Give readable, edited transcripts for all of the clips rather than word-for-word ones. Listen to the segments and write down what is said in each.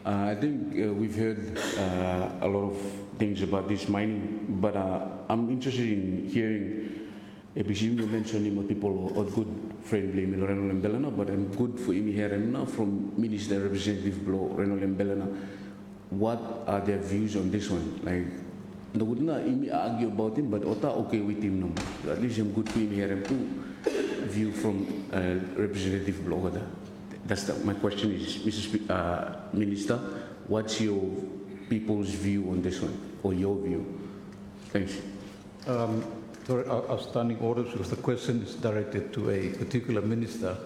I think we've heard a lot of things about this mining, but I'm interested in hearing. Because you mentioned him, people are good friendly with Rennell and Bellona, but I'm good for him here and now from Minister Representative Blow, Rennell and Bellona. What are their views on this one? Like, I would not argue about him, but Ota okay with him now. At least I'm good for him here and too. View from Representative Blow. My question is, Mrs. Minister, what's your people's view on this one, or your view? Thanks. Sorry, outstanding orders, because the question is directed to a particular minister.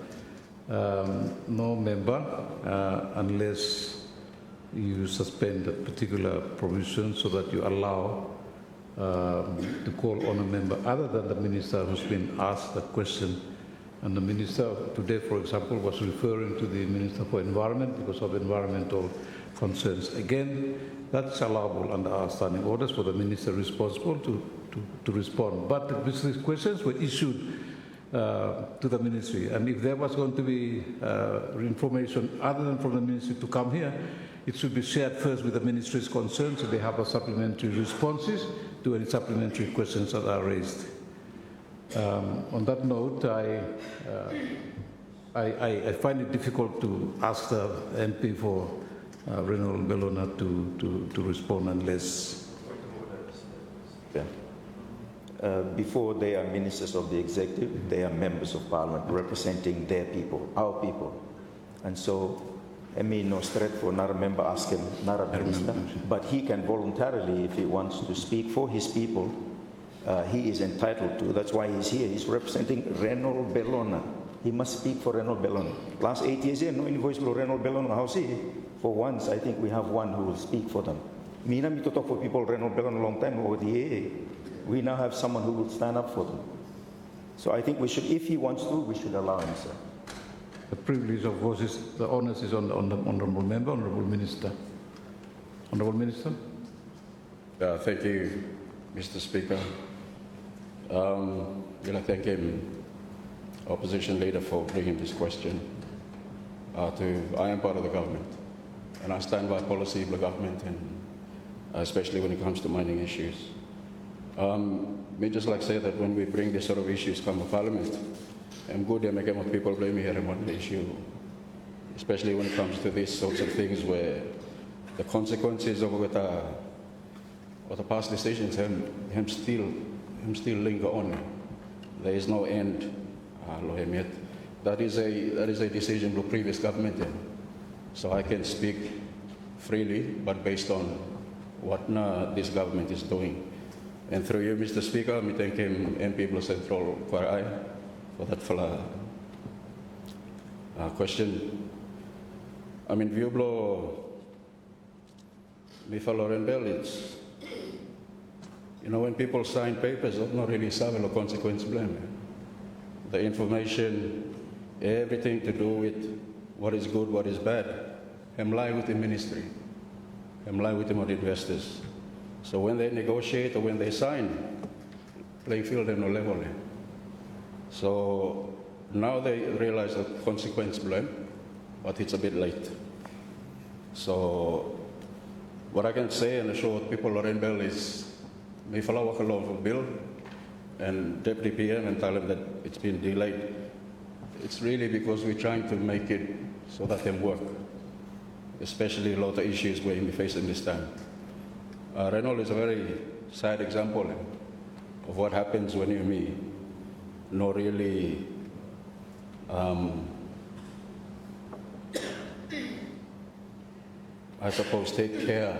No member, unless you suspend a particular provision so that you allow to call on a member other than the minister who's been asked the question. And the minister today, for example, was referring to the Minister for Environment because of environmental concerns. Again, that's allowable under our standing orders for the minister responsible to respond. But these questions were issued to the ministry, and if there was going to be information other than from the ministry to come here, it should be shared first with the ministry's concerned so they have a supplementary responses to any supplementary questions that are raised. On that note, I find it difficult to ask the MP for Rennell and Bellona to respond unless. Yeah. Before they are ministers of the executive, they are members of parliament representing their people, our people. And so, I mean, no threat for not a member ask him, not a minister, but he can voluntarily, if he wants to speak for his people, he is entitled to. That's why he's here. He's representing Rennell and Bellona. He must speak for Rennell and Bellona. Last 8 years here, no invoice for Rennell and Bellona. How's he? For once, I think we have one who will speak for them. Mina to talk for people Rennell and Bellona a long time over the AA. We now have someone who will stand up for them. So I think we should, if he wants to, we should allow him, sir. The privilege of voices, the honors is on the honourable member, honourable minister. Honourable minister. Thank you, Mr. Speaker. Thank him, opposition leader, for bringing this question. I am part of the government, and I stand by policy of the government, and especially when it comes to mining issues. Me just like say that when we bring this sort of issues come to Parliament, I'm good at making people blame me here on one issue, especially when it comes to these sorts of things where the consequences of what the past decisions him still linger on. There is no end. That is a decision of the previous government. So I can speak freely, but based on what this government is doing. And through you, Mr. Speaker, I thank him, MP Blue Central Kwarai, for that question. I mean, view blow, me fellow Renbel, it's, when people sign papers, it's not really saving a consequence blame. The information, everything to do with what is good, what is bad, lie with the ministry, lie with the investors. So when they negotiate or when they sign, playing field at no level. So now they realize the consequence blame, but it's a bit late. So what I can say and assure people of Renbel is, may follow walk along for bill and Deputy PM and tell them that it's been delayed. It's really because we're trying to make it so that can work, especially a lot of issues we're facing this time. Rennell is a very sad example of what happens when you not really I suppose take care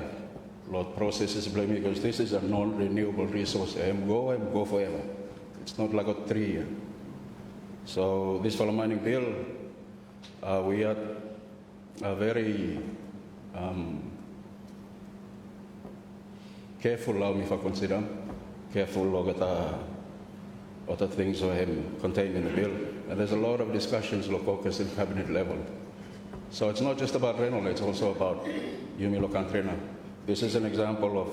of processes blaming, because this is a non-renewable resource. Go forever. It's not like a 3 year. So this for mining bill, we are very careful, allow me for consider, careful of other things contained in the bill. And there's a lot of discussions, caucus and cabinet level. So it's not just about Rennell, it's also about Yumilo country now. This is an example of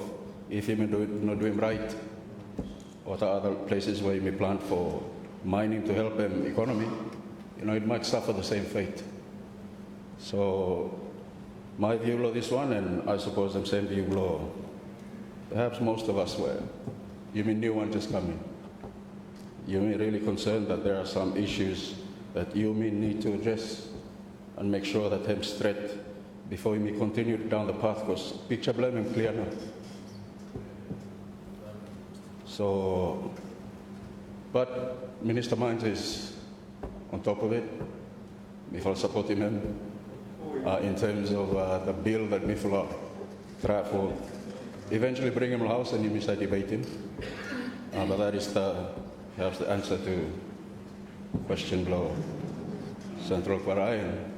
if you not doing right, or the other places where you may plan for mining to help them economy, it might suffer the same fate. So my view of this one, and I suppose the same view of perhaps most of us were. You mean new one just coming? You mean really concerned that there are some issues that you mean need to address and make sure that him straight before we may continue down the path, because picture blame him clear now. So, but Minister Mines is on top of it. We will support him in terms of the bill that we will try for. Eventually bring him to the house and you may debate him. But that is perhaps the answer to question below Central Kwarai. And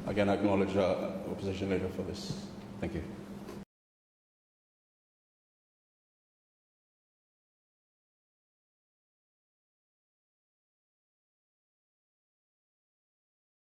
again, I acknowledge the opposition leader for this. Thank you.